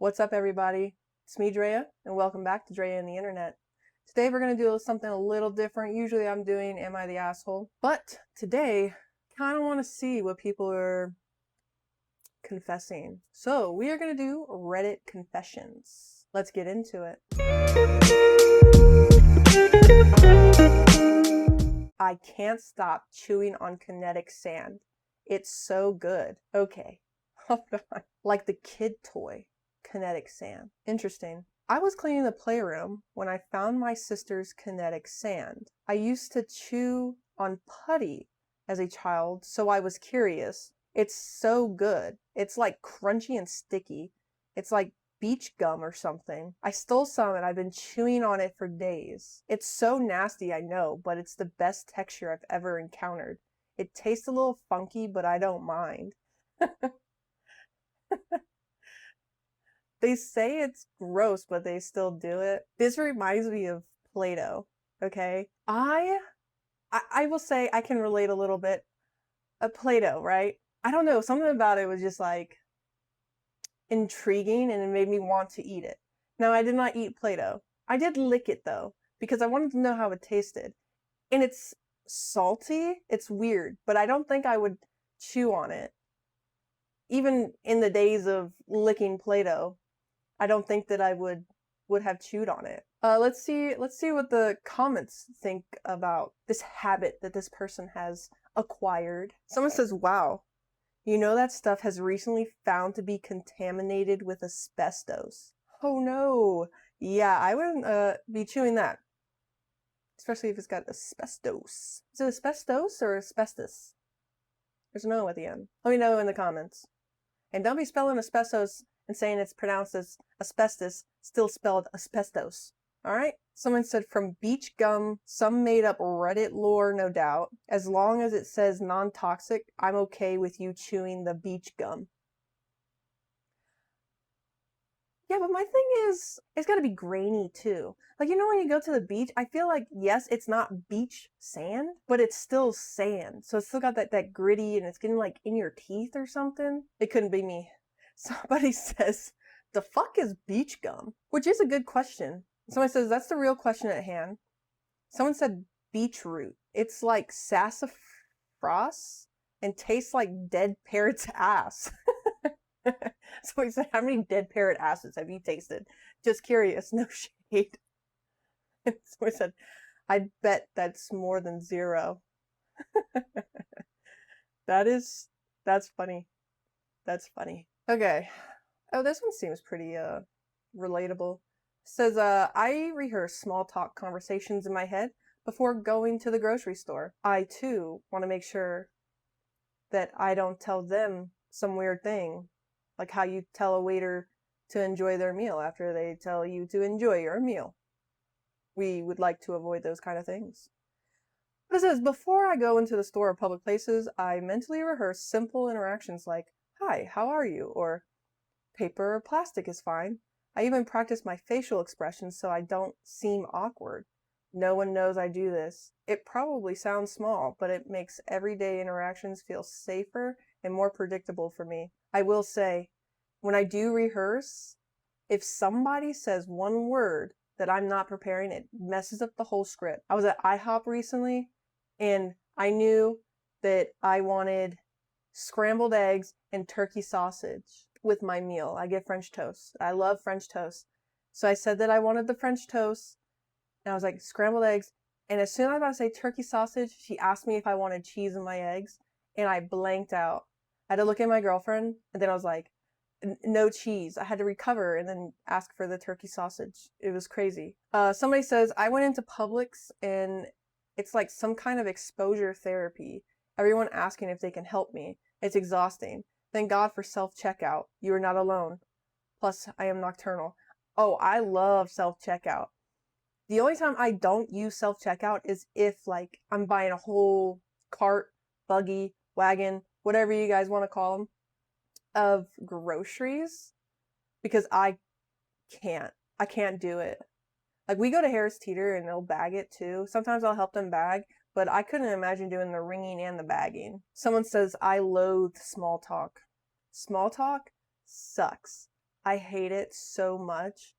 What's up, everybody? It's me, Drea, and welcome back to Drea and the Internet. Today we're going to do something a little different. Usually I'm doing Am I the Asshole? But today, kind of want to see what people are confessing. So we are going to do Reddit confessions. Let's get into it. I can't stop chewing on kinetic sand. It's so good. Okay, hold on. Like the kid toy. Kinetic sand. Interesting. I was cleaning the playroom when I found my sister's kinetic sand. I used to chew on putty as a child, so I was curious. It's so good. It's like crunchy and sticky. It's like beach gum or something. I stole some and I've been chewing on it for days. It's so nasty, I know, but it's the best texture I've ever encountered. It tastes a little funky, but I don't mind. They say it's gross, but they still do it. This reminds me of Play-Doh, okay? I will say I can relate a little bit. Play-Doh, right? I don't know, something about it was just like intriguing and it made me want to eat it. Now, I did not eat Play-Doh. I did lick it though, because I wanted to know how it tasted. And it's salty, it's weird, but I don't think I would chew on it. Even in the days of licking Play-Doh, I don't think that I would have chewed on it. Let's see what the comments think about this habit that this person has acquired. Someone says, "Wow, you know that stuff has recently found to be contaminated with asbestos." Oh no. Yeah, I wouldn't be chewing that. Especially if it's got asbestos. Is it asbestos or asbestos? There's an O at the end. Let me know in the comments. And don't be spelling asbestos and saying it's pronounced as asbestos, still spelled asbestos. Alright? Someone said from beach gum, some made up Reddit lore, no doubt. As long as it says non-toxic, I'm okay with you chewing the beach gum. Yeah, but my thing is, it's gotta be grainy too. Like, you know, when you go to the beach, I feel like, yes, it's not beach sand, but it's still sand. So it's still got that gritty and it's getting like in your teeth or something. It couldn't be me. Somebody says, the fuck is beach gum? Which is a good question. Someone says, that's the real question at hand. Someone said beetroot. It's like sassafras and tastes like dead parrot's ass. So he said, how many dead parrot asses have you tasted? Just curious, no shade. So he said, I bet that's more than 0. That's funny. That's funny. Okay. Oh, this one seems pretty relatable. It says, I rehearse small talk conversations in my head before going to the grocery store. I too want to make sure that I don't tell them some weird thing, like how you tell a waiter to enjoy their meal after they tell you to enjoy your meal. We would like to avoid those kind of things. But it says, before I go into the store or public places, I mentally rehearse simple interactions like, hi, how are you? Or paper or plastic is fine. I even practice my facial expressions so I don't seem awkward. No one knows I do this. It probably sounds small, but it makes everyday interactions feel safer and more predictable for me. I will say, when I do rehearse, if somebody says one word that I'm not preparing, it messes up the whole script. I was at IHOP recently, and I knew that I wanted scrambled eggs and turkey sausage with my meal. I get French toast. I love French toast. So I said that I wanted the French toast, and I was like, scrambled eggs. And as soon as I was about to say turkey sausage, she asked me if I wanted cheese in my eggs, and I blanked out. I had to look at my girlfriend, and then I was like, no cheese. I had to recover and then ask for the turkey sausage. It was crazy. Somebody says, I went into Publix, and it's like some kind of exposure therapy. Everyone asking if they can help me. It's exhausting. Thank God for self-checkout. You are not alone. Plus, I am nocturnal. Oh, I love self-checkout. The only time I don't use self-checkout is if, like, I'm buying a whole cart, buggy, wagon, whatever you guys want to call them, of groceries, because I can't do it. Like, we go to Harris Teeter and they'll bag it too. Sometimes I'll help them bag, but I couldn't imagine doing the ringing and the bagging. Someone says, I loathe small talk. Small talk sucks. I hate it so much.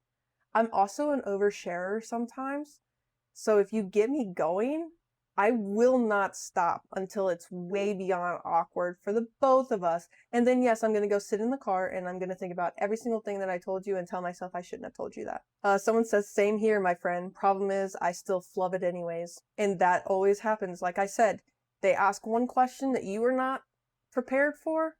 I'm also an oversharer sometimes. So if you get me going, I will not stop until it's way beyond awkward for the both of us. And then, yes, I'm going to go sit in the car and I'm going to think about every single thing that I told you and tell myself I shouldn't have told you that. Someone says, same here, my friend. Problem is, I still flub it anyways. And that always happens. Like I said, they ask one question that you were not prepared for,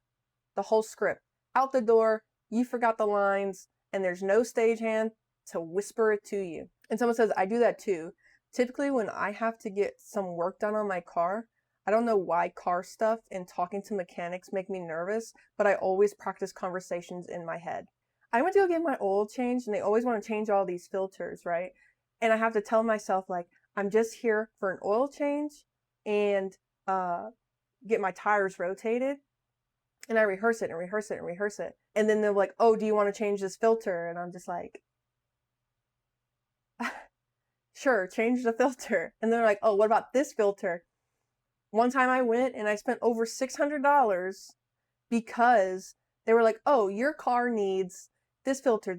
the whole script out the door, you forgot the lines, and there's no stagehand to whisper it to you. And someone says, I do that too. Typically, when I have to get some work done on my car, I don't know why car stuff and talking to mechanics make me nervous, but I always practice conversations in my head. I went to go get my oil changed, and they always want to change all these filters, right? And I have to tell myself, like, I'm just here for an oil change and get my tires rotated. And I rehearse it and rehearse it and rehearse it. And then they're like, oh, do you want to change this filter? And I'm just like, sure, change the filter. And they're like, oh, what about this filter? One time I went and I spent over $600 because they were like, oh, your car needs this filter,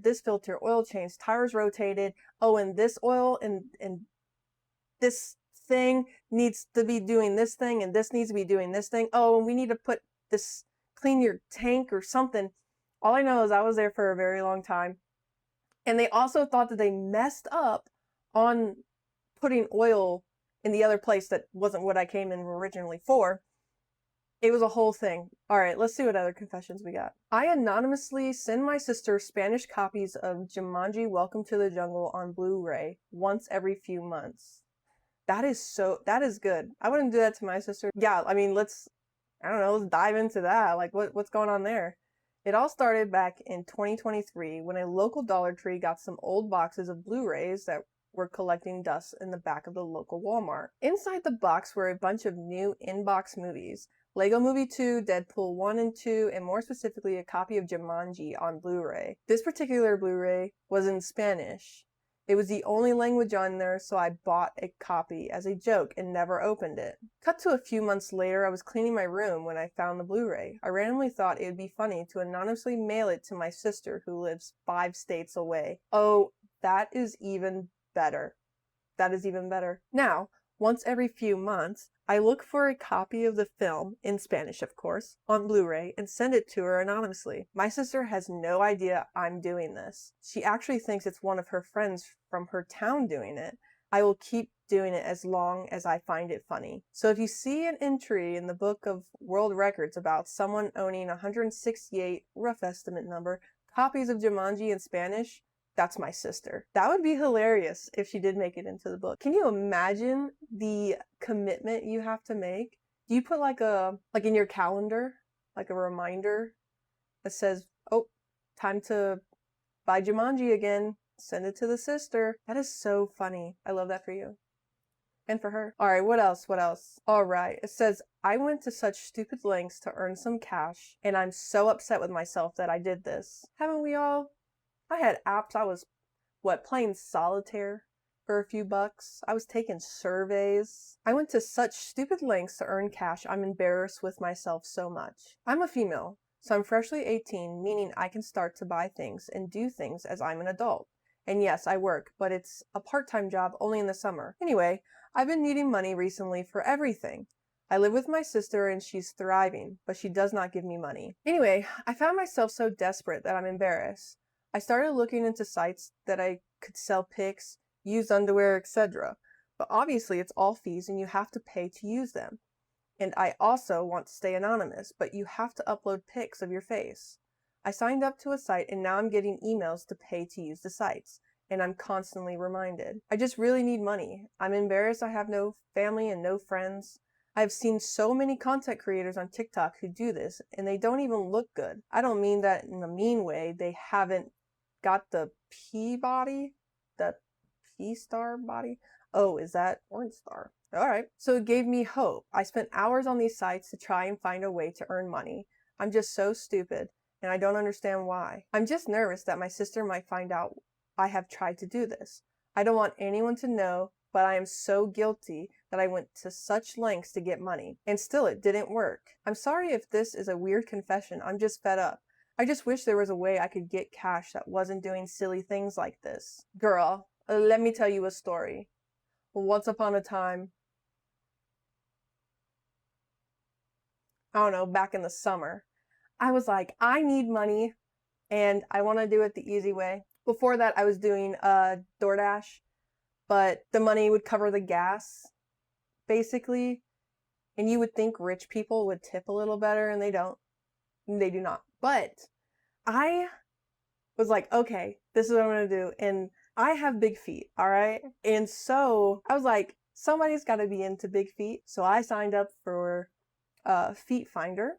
oil change, tires rotated. Oh, and this oil and this thing needs to be doing this thing and this needs to be doing this thing. Oh, and we need to put this, clean your tank or something. All I know is I was there for a very long time. And they also thought that they messed up on putting oil in the other place that wasn't what I came in originally for. It was a whole thing. All right, let's see what other confessions we got. I anonymously send my sister Spanish copies of Jumanji Welcome to the Jungle on Blu-ray once every few months. That is good. I wouldn't do that to my sister. Yeah, I mean, let's dive into that. Like, what's going on there? It all started back in 2023 when a local Dollar Tree got some old boxes of Blu-rays that were collecting dust in the back of the local Walmart. Inside the box were a bunch of new in-box movies. Lego Movie 2, Deadpool 1 and 2, and more specifically a copy of Jumanji on Blu-ray. This particular Blu-ray was in Spanish. It was the only language on there, so I bought a copy as a joke and never opened it. Cut to a few months later, I was cleaning my room when I found the Blu-ray. I randomly thought it would be funny to anonymously mail it to my sister who lives 5 states away. Oh, that is even better. That is even better. Now, once every few months, I look for a copy of the film, in Spanish of course, on Blu-ray and send it to her anonymously. My sister has no idea I'm doing this. She actually thinks it's one of her friends from her town doing it. I will keep doing it as long as I find it funny. So if you see an entry in the Book of World Records about someone owning 168, rough estimate number, copies of Jumanji in Spanish, that's my sister. That would be hilarious if she did make it into the book. Can you imagine the commitment you have to make? Do you put like in your calendar, like a reminder that says, oh, time to buy Jumanji again, send it to the sister? That is so funny. I love that for you. And for her. All right, what else? All right, it says, I went to such stupid lengths to earn some cash, and I'm so upset with myself that I did this. Haven't we all? I had apps. I was, playing solitaire for a few bucks. I was taking surveys. I went to such stupid lengths to earn cash, I'm embarrassed with myself so much. I'm a female, so I'm freshly 18, meaning I can start to buy things and do things as I'm an adult. And yes, I work, but it's a part-time job only in the summer. Anyway, I've been needing money recently for everything. I live with my sister and she's thriving, but she does not give me money. Anyway, I found myself so desperate that I'm embarrassed. I started looking into sites that I could sell pics, used underwear, etc. But obviously it's all fees and you have to pay to use them. And I also want to stay anonymous, but you have to upload pics of your face. I signed up to a site and now I'm getting emails to pay to use the sites. And I'm constantly reminded. I just really need money. I'm embarrassed I have no family and no friends. I've seen so many content creators on TikTok who do this, and they don't even look good. I don't mean that in a mean way. They haven't got the P body, the P star body. Oh, is that porn star? All right. So it gave me hope. I spent hours on these sites to try and find a way to earn money. I'm just so stupid, and I don't understand why. I'm just nervous that my sister might find out I have tried to do this. I don't want anyone to know, but I am so guilty that I went to such lengths to get money, and still it didn't work. I'm sorry if this is a weird confession. I'm just fed up. I just wish there was a way I could get cash that wasn't doing silly things like this. Girl, let me tell you a story. Once upon a time, I don't know, back in the summer, I was like, I need money and I want to do it the easy way. Before that, I was doing DoorDash, but the money would cover the gas, basically. And you would think rich people would tip a little better, and they don't. They do not. But I was like, okay, this is what I'm going to do. And I have big feet, all right? And so I was like, somebody's got to be into big feet. So I signed up for Feet Finder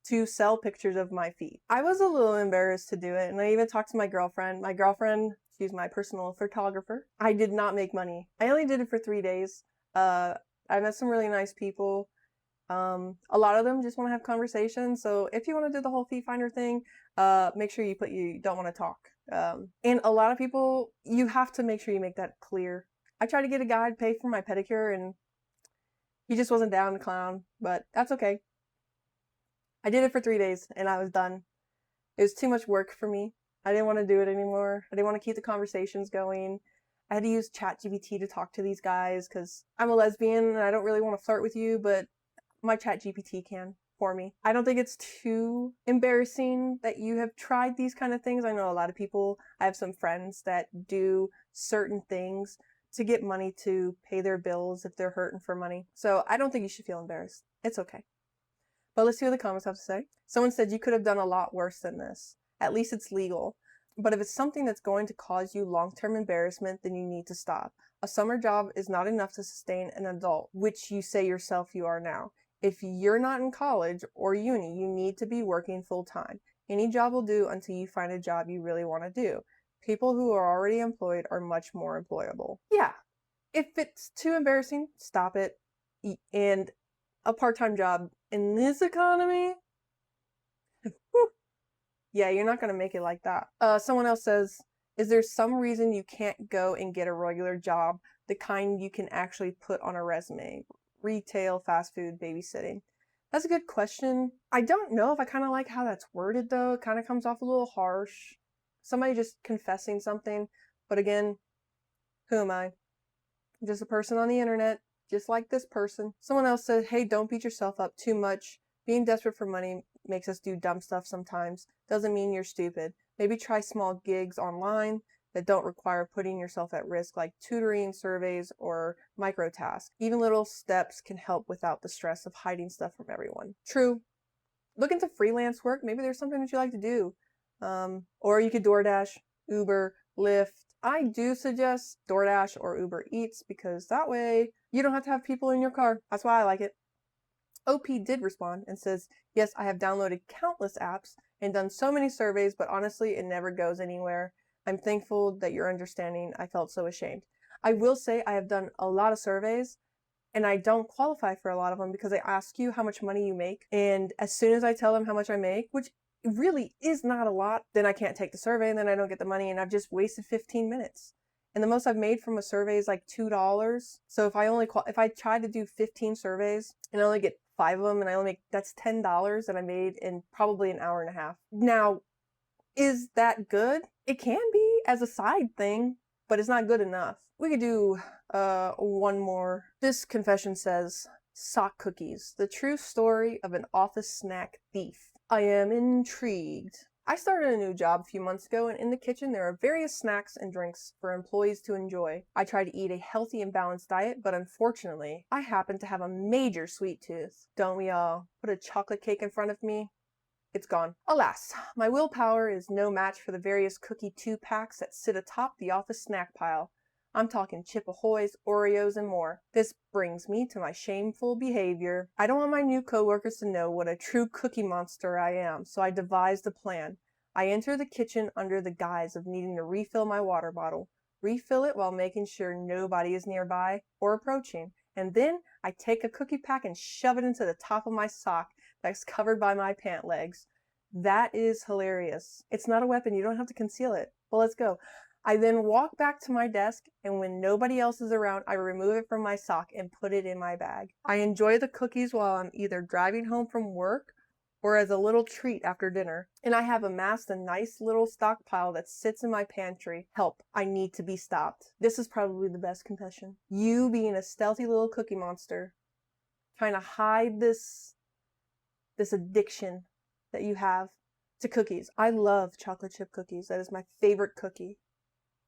to sell pictures of my feet. I was a little embarrassed to do it, and I even talked to my girlfriend. My girlfriend, she's my personal photographer. I did not make money. I only did it for 3 days. I met some really nice people. A lot of them just want to have conversations. So if you want to do the whole Feet Finder thing, make sure you don't want to talk. And a lot of people, you have to make sure you make that clear. I tried to get a guy to pay for my pedicure, and he just wasn't down to clown, but that's okay. I did it for 3 days and I was done. It was too much work for me. I didn't want to do it anymore. I didn't want to keep the conversations going. I had to use ChatGPT to talk to these guys because I'm a lesbian and I don't really want to flirt with you, but my ChatGPT can for me. I don't think it's too embarrassing that you have tried these kind of things. I know a lot of people, I have some friends that do certain things to get money to pay their bills if they're hurting for money. So I don't think you should feel embarrassed. It's okay. But let's see what the comments have to say. Someone said you could have done a lot worse than this. At least it's legal. But if it's something that's going to cause you long-term embarrassment, then you need to stop. A summer job is not enough to sustain an adult, which you say yourself you are now. If you're not in college or uni, you need to be working full-time. Any job will do until you find a job you really want to do. People who are already employed are much more employable. Yeah, if it's too embarrassing, stop it. And a part-time job in this economy, yeah, you're not going to make it like that. Someone else says, is there some reason you can't go and get a regular job, the kind you can actually put on a resume? Retail, fast food, babysitting. That's a good question. I don't know if I kind of like how that's worded, though. It kind of comes off a little harsh. Somebody just confessing something. But again, who am I? I'm just a person on the internet, just like this person. Someone else said, hey, don't beat yourself up too much. Being desperate for money makes us do dumb stuff sometimes. Doesn't mean you're stupid. Maybe try small gigs online that don't require putting yourself at risk, like tutoring, surveys, or micro tasks. Even little steps can help without the stress of hiding stuff from everyone. True. Look into freelance work. Maybe there's something that you like to do. Or you could DoorDash, Uber, Lyft. I do suggest DoorDash or Uber Eats because that way you don't have to have people in your car. That's why I like it. OP did respond and says, yes, I have downloaded countless apps and done so many surveys, but honestly, it never goes anywhere. I'm thankful that you're understanding. I felt so ashamed. I will say I have done a lot of surveys and I don't qualify for a lot of them because they ask you how much money you make. And as soon as I tell them how much I make, which really is not a lot, then I can't take the survey and then I don't get the money and I've just wasted 15 minutes. And the most I've made from a survey is like $2. So if I try to do 15 surveys and I only get 5 of them and I only make, that's $10 that I made in probably an hour and a half. Now, is that good? It can be as a side thing, but it's not good enough. We could do one more. This confession says, sock cookies, the true story of an office snack thief. I am intrigued. I started a new job a few months ago, and in the kitchen there are various snacks and drinks for employees to enjoy. I try to eat a healthy and balanced diet, but unfortunately, I happen to have a major sweet tooth. Don't we all? Put a chocolate cake in front of me, it's gone. Alas, my willpower is no match for the various cookie 2-packs that sit atop the office snack pile. I'm talking Chip Ahoys, Oreos, and more. This brings me to my shameful behavior. I don't want my new coworkers to know what a true cookie monster I am, so I devised a plan. I enter the kitchen under the guise of needing to refill my water bottle. Refill it while making sure nobody is nearby or approaching. And then I take a cookie pack and shove it into the top of my sock that's covered by my pant legs. That is hilarious. It's not a weapon. You don't have to conceal it. Well, let's go. I then walk back to my desk, and when nobody else is around, I remove it from my sock and put it in my bag. I enjoy the cookies while I'm either driving home from work or as a little treat after dinner, and I have amassed a nice little stockpile that sits in my pantry. Help, I need to be stopped. This is probably the best confession. You being a stealthy little cookie monster, trying to hide this addiction that you have to cookies. I love chocolate chip cookies. That is my favorite cookie.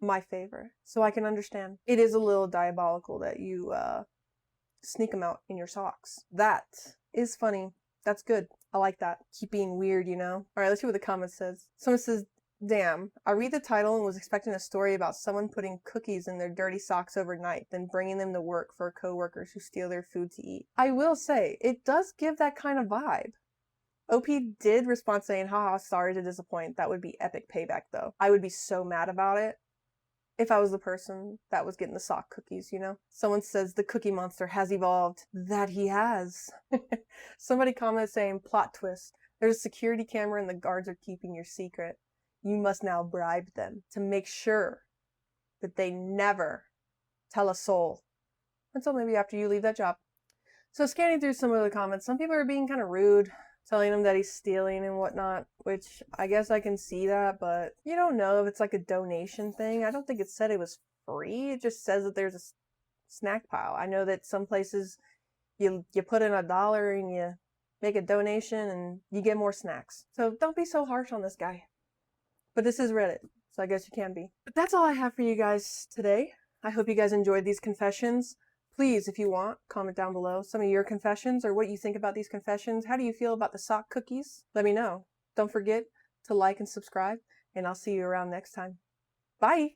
My favorite. So I can understand. It is a little diabolical that you sneak them out in your socks. That is funny. That's good. I like that. Keep being weird, you know? Alright, let's see what the comment says. Someone says, damn, I read the title and was expecting a story about someone putting cookies in their dirty socks overnight, then bringing them to work for coworkers who steal their food to eat. I will say, it does give that kind of vibe. OP did respond saying, haha, sorry to disappoint. That would be epic payback though. I would be so mad about it if I was the person that was getting the sock cookies, you know? Someone says the cookie monster has evolved. That he has. Somebody commented saying, plot twist. There's a security camera and the guards are keeping your secret. You must now bribe them to make sure that they never tell a soul until maybe after you leave that job. So scanning through some of the comments, some people are being kind of rude, telling him that he's stealing and whatnot, which I guess I can see that, but you don't know if it's like a donation thing. I don't think it said it was free. It just says that there's a snack pile. I know that some places you put in $1 and you make a donation and you get more snacks. So don't be so harsh on this guy. But this is Reddit, so I guess you can be. But that's all I have for you guys today. I hope you guys enjoyed these confessions. Please, if you want, comment down below some of your confessions or what you think about these confessions. How do you feel about the sock cookies? Let me know. Don't forget to like and subscribe, and I'll see you around next time. Bye!